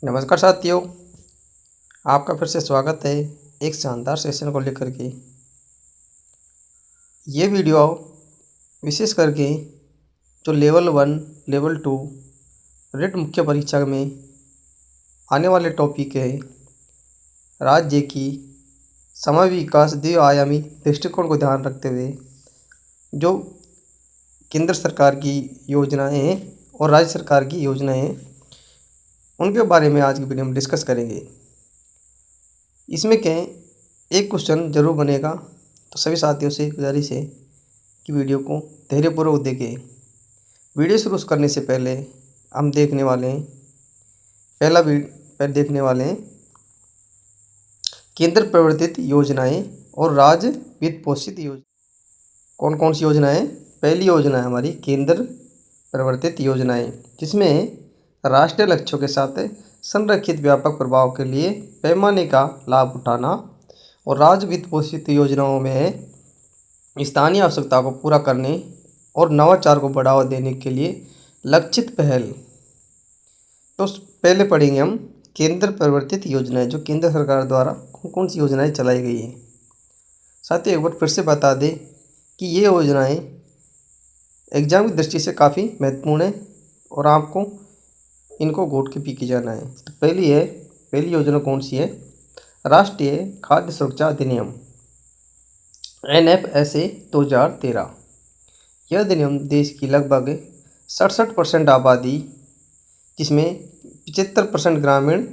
नमस्कार साथियों, आपका फिर से स्वागत है एक शानदार सेशन को लेकर के। ये वीडियो विशेष करके जो लेवल 1, लेवल 2 रिट मुख्य परीक्षा में आने वाले टॉपिक है, राज्य की समय विकास द्विआयामी दृष्टिकोण को ध्यान रखते हुए जो केंद्र सरकार की योजनाएं हैं और राज्य सरकार की योजनाएं हैं, उनके बारे में आज की वीडियो में डिस्कस करेंगे। इसमें क्या एक क्वेश्चन जरूर बनेगा, तो सभी साथियों से गुजारिश है कि वीडियो को धैर्यपूर्वक देखें। वीडियो शुरू करने से पहले हम देखने वाले हैं केंद्र प्रवर्तित योजनाएं और राज्य वित्त पोषित योजना। कौन कौन सी योजनाएं? पहली योजना है हमारी केंद्र प्रवर्तित योजनाएं, जिसमें राष्ट्रीय लक्ष्यों के साथ संरक्षित व्यापक प्रभाव के लिए पैमाने का लाभ उठाना, और राज्य वित्त पोषित योजनाओं में स्थानीय आवश्यकता को पूरा करने और नवाचार को बढ़ावा देने के लिए लक्षित पहल। तो पहले पढ़ेंगे हम केंद्र प्रवर्तित योजनाएं, जो केंद्र सरकार द्वारा कौन कौन सी योजनाएं चलाई गई हैं। साथ ही एक बार फिर से बता दें कि ये योजनाएं एग्जाम की दृष्टि से काफ़ी महत्वपूर्ण है और आपको इनको घोट के पी के जाना है। तो पहली योजना कौन सी है? राष्ट्रीय खाद्य सुरक्षा अधिनियम NFSA 2013। यह अधिनियम देश की लगभग 67% आबादी, जिसमें 75% ग्रामीण,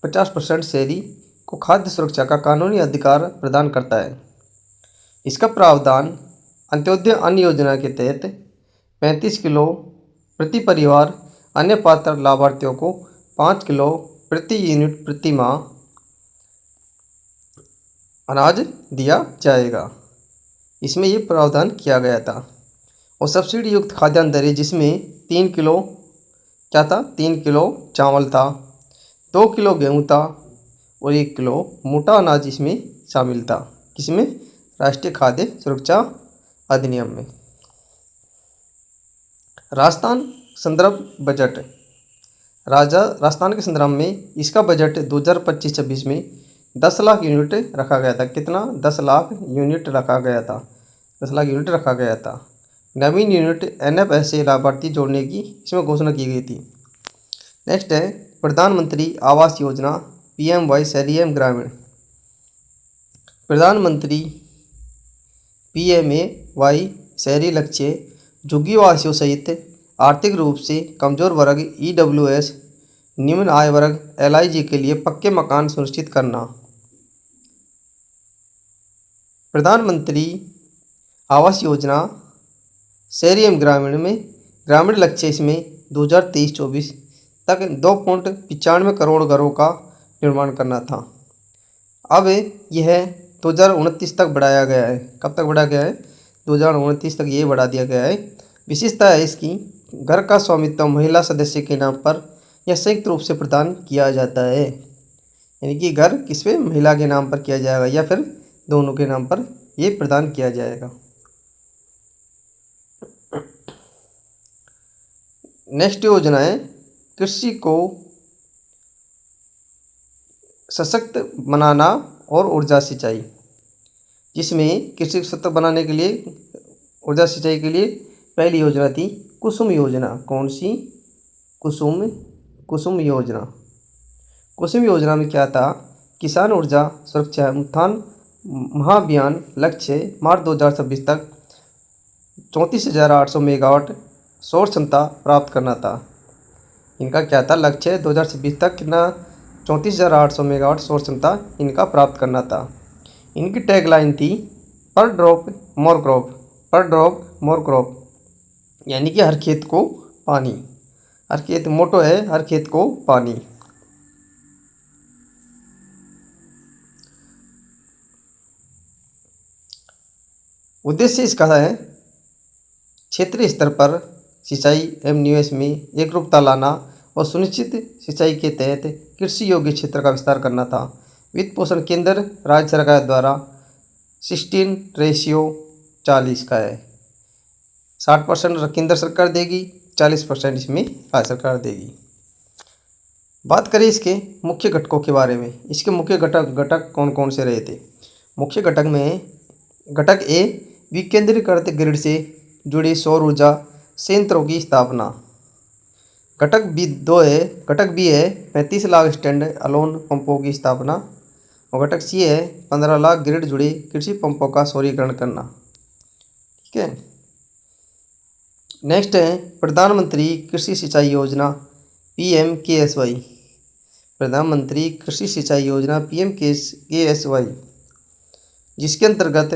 50% शहरी को खाद्य सुरक्षा का कानूनी अधिकार प्रदान करता है। इसका प्रावधान अंत्योदय अन्न योजना के तहत 35 किलो प्रति परिवार, अन्य पात्र लाभार्थियों को 5 किलो प्रति यूनिट प्रति माह अनाज दिया जाएगा। इसमें ये प्रावधान किया गया था। और सब्सिडी युक्त खाद्यान्न दरें, जिसमें 3 किलो क्या था? 3 किलो चावल था, 2 किलो गेहूँ था और 1 किलो मोटा अनाज इसमें शामिल था। किसमें? राष्ट्रीय खाद्य सुरक्षा अधिनियम में। राजस्थान संदर्भ बजट। राजस्थान के संदर्भ में इसका बजट 2025-26 में 10 लाख यूनिट रखा गया था। कितना? 10 लाख यूनिट रखा गया था। 10 लाख यूनिट रखा गया था। नवीन यूनिट NFSA लाभार्थी जोड़ने की इसमें घोषणा की गई थी। नेक्स्ट है प्रधानमंत्री आवास योजना PMY शहरी एवं ग्रामीण। प्रधानमंत्री PMAY शहरी लक्ष्य झुग्गीवासियों सहित आर्थिक रूप से कमजोर वर्ग EWS, निम्न आय वर्ग LIG के लिए पक्के मकान सुनिश्चित करना। प्रधानमंत्री आवास योजना शहरी एवं ग्रामीण में ग्रामीण लक्ष्य इसमें 2023-24 तक 2.95 करोड़ घरों का निर्माण करना था। अब यह 2029 तक बढ़ाया गया है। कब तक बढ़ाया गया है? 2029 तक ये बढ़ा दिया गया है। विशेषता है इसकी, घर का स्वामित्व महिला सदस्य के नाम पर या संयुक्त रूप से प्रदान किया जाता है। यानी कि घर किस पे? महिला के नाम पर किया जाएगा या फिर दोनों के नाम पर ये प्रदान किया जाएगा। नेक्स्ट योजना है कृषि को सशक्त बनाना और ऊर्जा सिंचाई, जिसमें कृषि को सशक्त बनाने के लिए ऊर्जा सिंचाई के लिए पहली योजना थी कुसुम योजना। कौन सी? कुसुम योजना। कुसुम योजना में क्या था? किसान ऊर्जा सुरक्षा उत्थान महाअभियान लक्ष्य मार्च 2026 तक 34,800 मेगावाट सौर क्षमता प्राप्त करना था। इनका क्या था लक्ष्य? 2026 तक कितना? 34,800 मेगावाट सौर क्षमता इनका प्राप्त करना था। इनकी टैगलाइन थी पर ड्रॉप मोर क्रॉप, यानी कि हर खेत को पानी। हर खेत मोटो है, हर खेत को पानी। उद्देश्य इसका है क्षेत्रीय स्तर पर सिंचाई एवं निवेश में एकरूपता लाना और सुनिश्चित सिंचाई के तहत कृषि योग्य क्षेत्र का विस्तार करना था। वित्त पोषण केंद्र राज्य सरकार द्वारा 16:40 का है। 60% केंद्र सरकार देगी, 40% इसमें राज्य सरकार देगी। बात करें इसके मुख्य घटकों के बारे में। इसके मुख्य घटक कौन कौन से रहे थे। मुख्य घटक में घटक ए विकेंद्रीकृत ग्रिड से जुड़े सौर ऊर्जा संयंत्रों की स्थापना। घटक बी है 35 लाख स्टैंड अलोन पंपों की स्थापना। और घटक सी है 15 लाख ग्रिड जुड़े कृषि पंपों का सौरीकरण करना। ठीक है। नेक्स्ट है प्रधानमंत्री कृषि सिंचाई योजना PMKSY। प्रधानमंत्री कृषि सिंचाई योजना PMKSY, जिसके अंतर्गत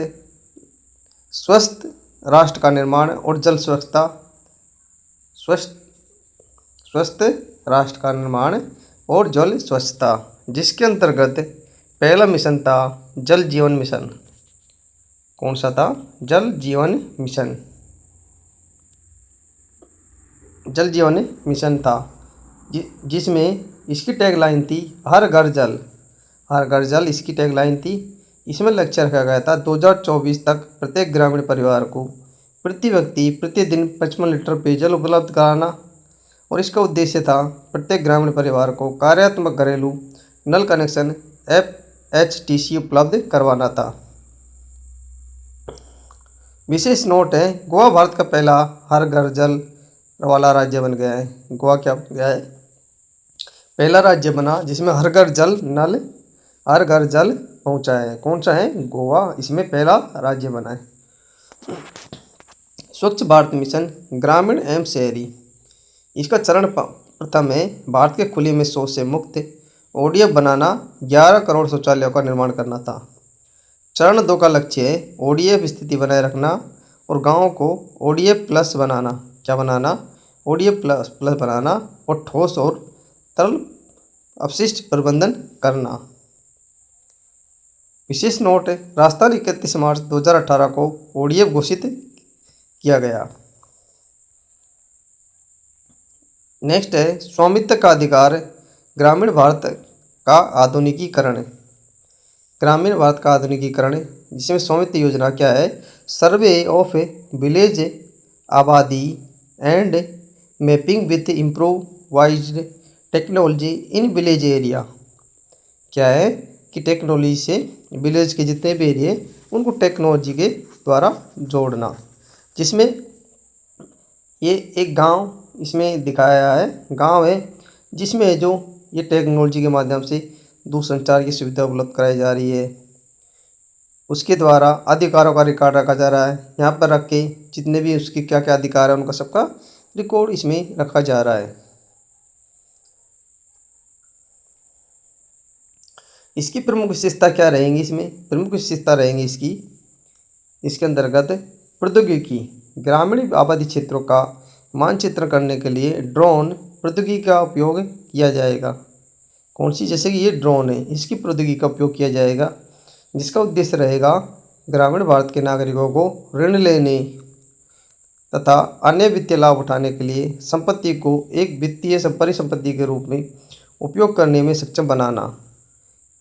स्वस्थ राष्ट्र का निर्माण और जल स्वच्छता स्वस्थ राष्ट्र का निर्माण और जल स्वच्छता, जिसके अंतर्गत पहला मिशन था जल जीवन मिशन। कौन सा था? जल जीवन मिशन। जल जीवन मिशन था जिसमें इसकी टैगलाइन थी हर घर जल। हर घर जल इसकी टैगलाइन थी। इसमें लक्ष्य रखा गया था 2024 तक प्रत्येक ग्रामीण परिवार को प्रति व्यक्ति प्रतिदिन 55 लीटर पेयजल उपलब्ध कराना। और इसका उद्देश्य था प्रत्येक ग्रामीण परिवार को कार्यात्मक घरेलू नल कनेक्शन FHTC उपलब्ध करवाना था। विशेष नोट है, गोवा भारत का पहला हर घर जल वाला राज्य बन गया है। गोवा क्या बन गया है? पहला राज्य बना जिसमें हर घर जल पहुंचा है। कौन सा है? गोवा इसमें पहला राज्य बना है। स्वच्छ भारत मिशन ग्रामीण एवं शहरी। इसका चरण प्रथम है भारत के खुले में शौच से मुक्त ODF बनाना, 11 करोड़ शौचालयों का निर्माण करना था। चरण 2 का लक्ष्य है ODF स्थिति बनाए रखना और गाँवों को ODF प्लस बनाना। क्या बनाना? ODF प्लस बनाना और ठोस और तरल अपशिष्ट प्रबंधन करना। विशेष नोट, राजस्थान 31 मार्च 2018 को ODF घोषित किया गया। नेक्स्ट है स्वामित्व का अधिकार ग्रामीण भारत का आधुनिकीकरण। ग्रामीण भारत का आधुनिकीकरण, जिसमें स्वामित्व योजना क्या है? सर्वे ऑफ विलेज आबादी and mapping with improvised technology in village area. क्या है कि टेक्नोलॉजी से विलेज के जितने भी एरिया उनको टेक्नोलॉजी के द्वारा जोड़ना। जिसमें ये एक गांव इसमें दिखाया है। गांव है जिसमें जो ये टेक्नोलॉजी के माध्यम से दूरसंचार की सुविधा उपलब्ध कराई जा रही है। उसके द्वारा अधिकारों का रिकॉर्ड रखा जा रहा है। यहाँ पर रख के जितने भी उसके क्या क्या अधिकार है उनका सबका रिकॉर्ड इसमें रखा जा रहा है। इसकी प्रमुख विशेषता क्या रहेंगी? इसमें प्रमुख विशेषता रहेंगी इसके अंतर्गत प्रौद्योगिकी, ग्रामीण आबादी क्षेत्रों का मानचित्रण करने के लिए ड्रोन प्रौद्योगिकी का उपयोग किया जाएगा। कौन सी? जैसे कि ये ड्रोन है, इसकी प्रौद्योगिकी का उपयोग किया जाएगा, जिसका उद्देश्य रहेगा ग्रामीण भारत के नागरिकों को ऋण लेने तथा अन्य वित्तीय लाभ उठाने के लिए संपत्ति को एक वित्तीय परिसंपत्ति के रूप में उपयोग करने में सक्षम बनाना।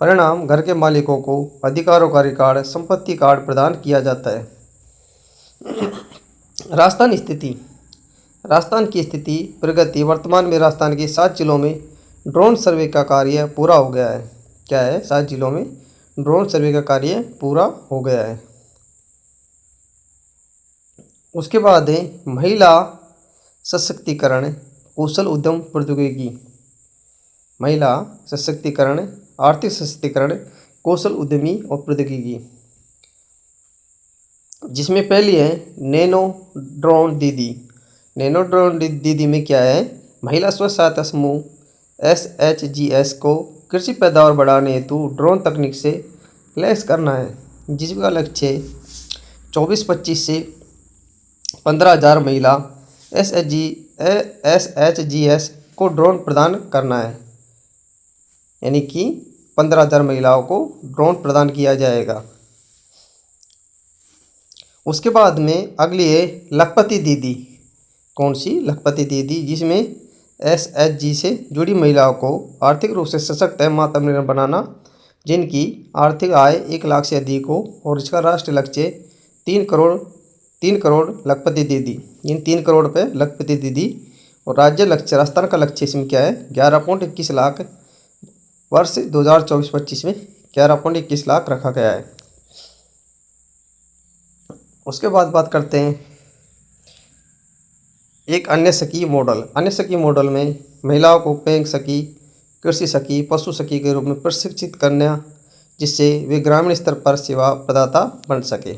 परिणाम, घर के मालिकों को अधिकारों का रिकॉर्ड संपत्ति कार्ड प्रदान किया जाता है। राजस्थान की स्थिति प्रगति, वर्तमान में राजस्थान के 7 जिलों में ड्रोन सर्वे का कार्य पूरा हो गया है। क्या है? 7 जिलों में ड्रोन सर्वे का कार्य पूरा हो गया है। उसके बाद है महिला सशक्तिकरण, कौशल उद्यम प्रौद्योगिकी। महिला सशक्तिकरण, आर्थिक सशक्तिकरण, कौशल उद्यमी और प्रौद्योगिकी, जिसमें पहली है नैनो ड्रोन दीदी। नैनो ड्रोन दीदी में क्या है? महिला स्व सहायता समूह SHGS को कृषि पैदावार बढ़ाने हेतु ड्रोन तकनीक से लैस करना है, जिसका लक्ष्य 24-25 से 15,000 महिला SHGS को ड्रोन प्रदान करना है। यानी कि 15,000 महिलाओं को ड्रोन प्रदान किया जाएगा। उसके बाद में अगली है लखपति दीदी। कौन सी? लखपति दीदी, जिसमें SHG से जुड़ी महिलाओं को आर्थिक रूप से सशक्त एवं आत्मनिर्भर बनाना, जिनकी आर्थिक आय 1 लाख से अधिक हो। और इसका राष्ट्रीय लक्ष्य 3 करोड़ लखपति दीदी। इन 3 करोड़ पे लखपति दीदी और राज्य लक्ष्य राजस्थान का लक्ष्य इसमें क्या है 11.21 लाख वर्ष 2024-25 में 11.21 लाख रखा गया है। उसके बाद बात करते हैं एक अन्य सखी मॉडल। अन्य सखी मॉडल में महिलाओं को बैंक सखी, कृषि सखी, पशु सखी के रूप में प्रशिक्षित करना, जिससे वे ग्रामीण स्तर पर सेवा प्रदाता बन सके।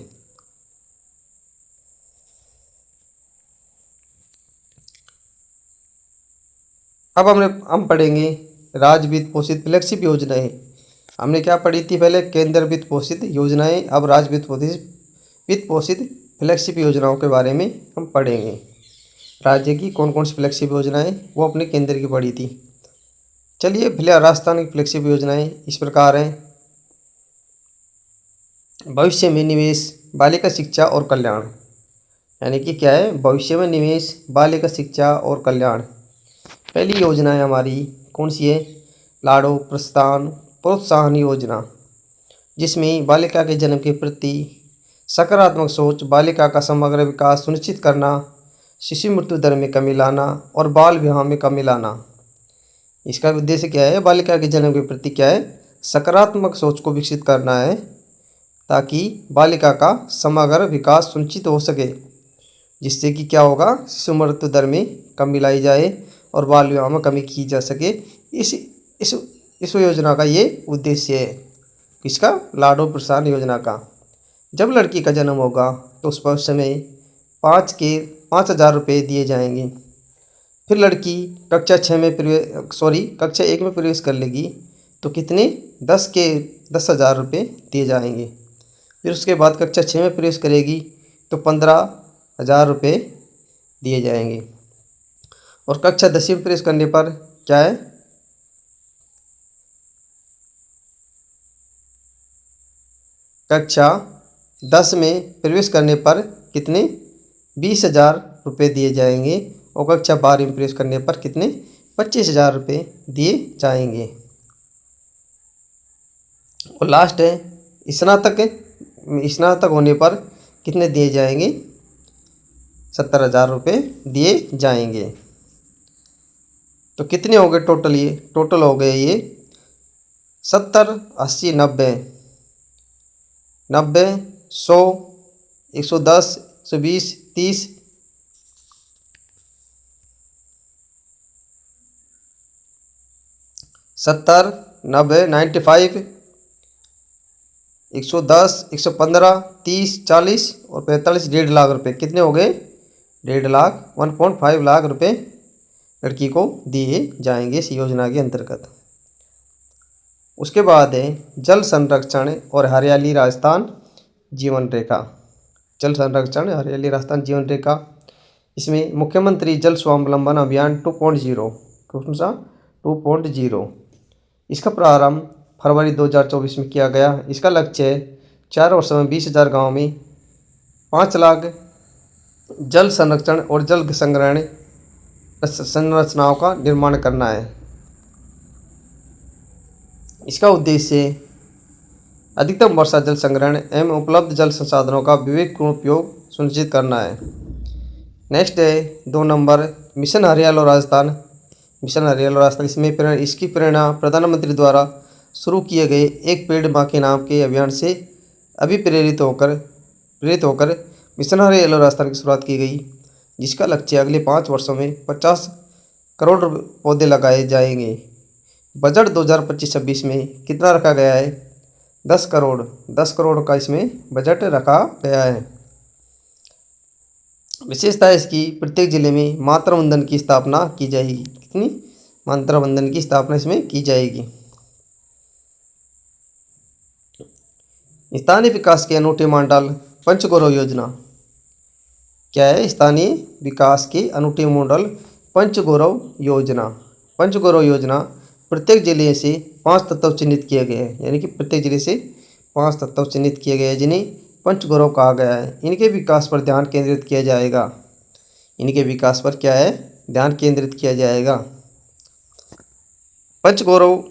अब हम पढ़ेंगे राज्य वित्त पोषित फ्लैगशिप योजनाएं। हमने क्या पढ़ी थी पहले, केंद्र वित्त पोषित योजनाएं। अब राज्य वित्त पोषित फ्लैगशिप योजनाओं के बारे में हम पढ़ेंगे। राज्य की कौन कौन सी फ्लैगशिप योजनाएं वो अपने केंद्र की पढ़ी थी। चलिए राजस्थान की फ्लैगशिप योजनाएं इस प्रकार हैं। भविष्य में निवेश, बालिका शिक्षा और कल्याण, यानी कि क्या है, भविष्य में निवेश, बालिका शिक्षा और कल्याण। पहली योजना है हमारी कौन सी है, लाड़ो प्रोत्साहन योजना, जिसमें बालिका के जन्म के प्रति सकारात्मक सोच, बालिका का समग्र विकास सुनिश्चित करना, शिशु मृत्यु दर में कमी लाना और बाल विवाह में कमी लाना। इसका उद्देश्य क्या है, बालिका के जन्म के प्रति क्या है, सकारात्मक सोच को विकसित करना है, ताकि बालिका का समग्र विकास सुनिश्चित हो सके, जिससे कि क्या होगा, शिशु मृत्यु दर में कमी लाई जाए और बाल विवाह में कमी की जा सके। इस योजना का ये उद्देश्य है। किसका, लाडो प्रोत्साहन योजना का। जब लड़की का जन्म होगा तो उस पर समय 5,000 रुपये दिए जाएंगे। फिर लड़की कक्षा 1 में प्रवेश कर लेगी तो कितने, 10,000 रुपये दिए जाएंगे। फिर उसके बाद कक्षा 6 में प्रवेश करेगी तो 15,000 रुपये दिए जाएंगे। और कक्षा 10 में प्रवेश करने पर क्या है, कक्षा 10 में प्रवेश करने पर कितने, 20,000 रुपये दिए जाएंगे। और कक्षा 12 में प्रवेश करने पर कितने, 25,000 रुपये दिए जाएंगे। और लास्ट है स्नातक होने पर कितने दिए जाएंगे, 70,000 रुपये दिए जाएंगे। तो कितने हो गए टोटल हो गए ये 70, 80, 90, 100, 110, 120, 30, 70, 90, 95, 110, 115, 30, 40 और 45, 1.5 लाख रुपए। कितने हो गए, 1.5 लाख, 1.5 लाख रुपए लड़की को दिए जाएंगे इस योजना के अंतर्गत। उसके बाद है जल संरक्षण और हरियाली राजस्थान जीवन रेखा। जल संरक्षण हरियाली राजस्थान जीवन रेखा, इसमें मुख्यमंत्री जल स्वावलंबन अभियान 2.0, कौन सा 2.0, इसका प्रारंभ फरवरी 2024 में किया गया। इसका लक्ष्य है 4 वर्षों में 20,000 गाँव में 5 लाख जल संरक्षण और जल संग्रहण संरचनाओं का निर्माण करना है। इसका उद्देश्य अधिकतम वर्षा जल संग्रहण एवं उपलब्ध जल संसाधनों का विवेकपूर्ण उपयोग सुनिश्चित करना है। नेक्स्ट है 2 नंबर मिशन हरियाली राजस्थान। मिशन हरियाली राजस्थान, इसकी प्रेरणा प्रधानमंत्री द्वारा शुरू किए गए एक पेड़ माँ के नाम के अभियान से प्रेरित होकर मिशन हरियाली राजस्थान की शुरुआत की गई, जिसका लक्ष्य अगले 5 वर्षों में 50 करोड़ पौधे लगाए जाएंगे। बजट 2025-26 में कितना रखा गया है, 10 करोड़ का इसमें बजट रखा गया है। विशेषता इसकी प्रत्येक जिले में मातृ वंदन की स्थापना की जाएगी। कितनी, मातृ वंदन की स्थापना इसमें की जाएगी। स्थानीय विकास के अनूठे मॉडल पंचगौरव योजना, क्या है, स्थानीय विकास के अनूठे मॉडल पंचगौरव योजना। पंचगौरव योजना प्रत्येक जिले से 5 तत्व चिन्हित किए गए हैं, यानी कि प्रत्येक जिले से 5 तत्व चिन्हित किए गए हैं जिन्हें पंचगौरव कहा गया है। इनके विकास पर ध्यान केंद्रित किया जाएगा। इनके विकास पर क्या है, ध्यान केंद्रित किया जाएगा। पंचगौरव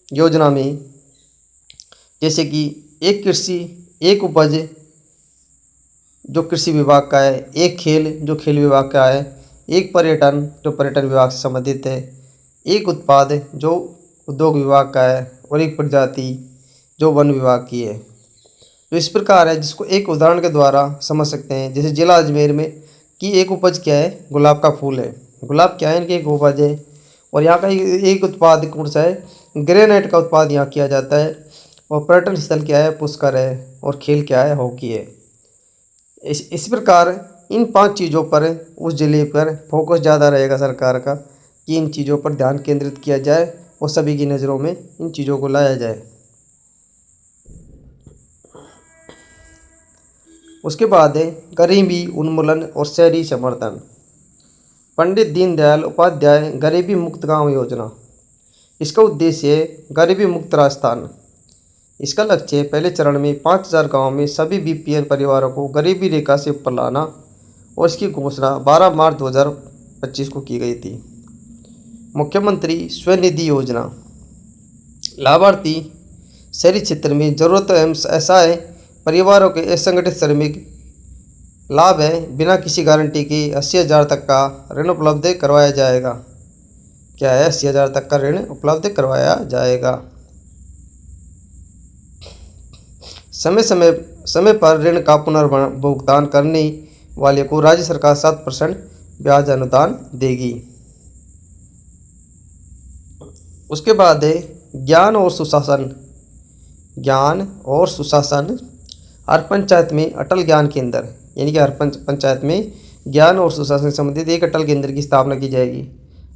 योजना में जैसे कि एक कृषि एक उपज जो कृषि विभाग का है, एक खेल जो खेल विभाग का है, एक पर्यटन जो पर्यटन विभाग से संबंधित है, एक उत्पाद जो उद्योग विभाग का है और एक प्रजाति जो वन विभाग की है। तो इस प्रकार है जिसको एक उदाहरण के द्वारा समझ सकते हैं। जैसे जिला अजमेर में की एक उपज क्या है, गुलाब का फूल है। गुलाब क्या है, इनकी एक उपज है। और यहाँ का एक उत्पाद कौन सा है, ग्रेनाइट का उत्पाद यहाँ किया जाता है। और पर्यटन स्थल क्या है, पुष्कर है। और खेल क्या है, हॉकी है। इस प्रकार इन 5 चीज़ों पर उस जिले पर फोकस ज़्यादा रहेगा सरकार का कि इन चीज़ों पर ध्यान केंद्रित किया जाए और सभी की नज़रों में इन चीज़ों को लाया जाए। उसके बाद है गरीबी उन्मूलन और शहरी समर्थन। पंडित दीनदयाल उपाध्याय गरीबी मुक्त गांव योजना। इसका उद्देश्य है गरीबी मुक्त राजस्थान। इसका लक्ष्य पहले चरण में 5000 गाँव में सभी बीपीएल परिवारों को गरीबी रेखा से ऊपर लाना और इसकी घोषणा 12 मार्च 2025 को की गई थी। मुख्यमंत्री स्वनिधि योजना। लाभार्थी शहरी क्षेत्र में जरूरत एवं असहाय परिवारों के असंगठित श्रमिक लाभ है बिना किसी गारंटी के 80,000 तक का ऋण उपलब्ध करवाया जाएगा। क्या है, 80,000 तक का ऋण उपलब्ध करवाया जाएगा। समय पर ऋण का पुनर्भुगतान करने वाले को राज्य सरकार 7% ब्याज अनुदान देगी। उसके बाद है ज्ञान और सुशासन। ज्ञान और सुशासन। हर पंचायत में अटल ज्ञान केंद्र, यानी कि हर पंचायत में ज्ञान और सुशासन से संबंधित एक अटल केंद्र की स्थापना की जाएगी।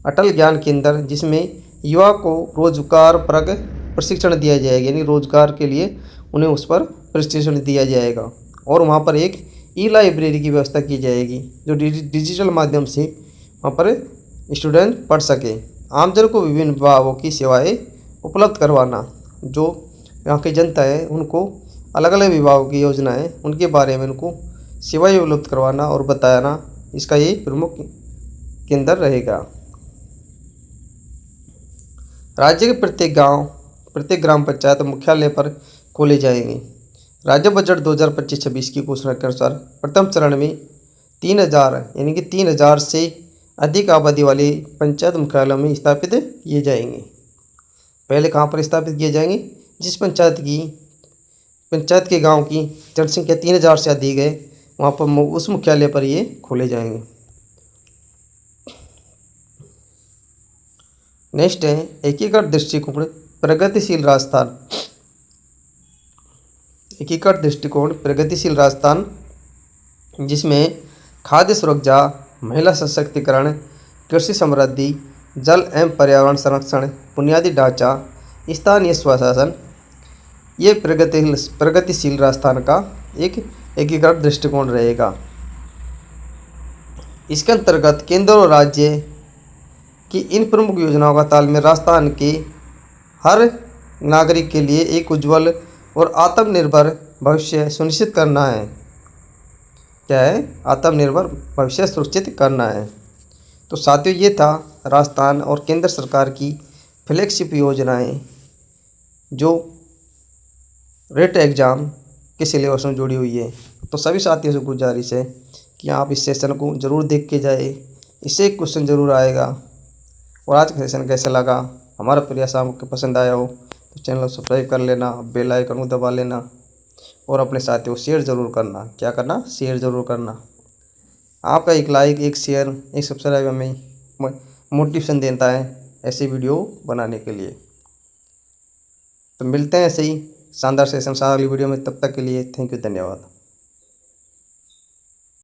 अटल ज्ञान केंद्र जिसमें युवा को रोजगार परक प्रशिक्षण दिया जाएगा, यानी रोजगार के लिए उन्हें उस पर प्रशिक्षण दिया जाएगा। और वहाँ पर एक ई लाइब्रेरी की व्यवस्था की जाएगी जो डिजिटल माध्यम से वहाँ पर स्टूडेंट पढ़ सके। आमजन को विभिन्न विभागों की सेवाएं उपलब्ध करवाना। जो यहाँ की जनता है उनको अलग अलग विभागों की योजनाएं उनके बारे में उनको सेवाएं उपलब्ध करवाना और बताना, इसका ये प्रमुख केंद्र रहेगा। राज्य के प्रत्येक गांव, प्रत्येक ग्राम पंचायत मुख्यालय पर खोले जाएंगे। राज्य बजट 2025-26 की घोषणा के अनुसार प्रथम चरण में 3000 यानी कि 3000 से अधिक आबादी वाले पंचायत मुख्यालयों में स्थापित किए जाएंगे। पहले कहाँ पर स्थापित किए जाएंगे, जिस पंचायत के गांव की जनसंख्या 3000 से अधिक है वहाँ पर उस मुख्यालय पर ये खोले जाएंगे। नेक्स्ट है एकीकृत दृष्टिकोण प्रगतिशील राजस्थान। एकीकृत दृष्टिकोण प्रगतिशील राजस्थान जिसमें खाद्य सुरक्षा, महिला सशक्तिकरण, कृषि समृद्धि, जल एवं पर्यावरण संरक्षण, बुनियादी ढांचा, स्थानीय स्वशासन, ये प्रगतिशील राजस्थान का एक एकीकृत दृष्टिकोण रहेगा। इसके अंतर्गत केंद्र और राज्य की इन प्रमुख योजनाओं का तालमेल राजस्थान के हर नागरिक के लिए एक उज्जवल और आत्मनिर्भर भविष्य सुनिश्चित करना है। क्या है, आत्मनिर्भर भविष्य सुनिश्चित करना है। तो साथियों, ये था राजस्थान और केंद्र सरकार की फ्लैगशिप योजनाएं जो रेट एग्ज़ाम के सिलेबस में जुड़ी हुई है। तो सभी साथियों से गुजारिश है कि आप इस सेशन को ज़रूर देख के जाए, इससे एक क्वेश्चन ज़रूर आएगा। और आज का सेशन कैसा लगा, हमारा प्रयास आपको पसंद आया हो तो चैनल को सब्सक्राइब कर लेना, बेल आइकन को दबा लेना और अपने साथियों को शेयर ज़रूर करना। क्या करना, शेयर ज़रूर करना। आपका एक लाइक, एक शेयर, एक सब्सक्राइब हमें मोटिवेशन देता है ऐसी वीडियो बनाने के लिए। तो मिलते हैं ऐसे ही शानदार सेशन अगली वीडियो में, तब तक के लिए थैंक यू, धन्यवाद।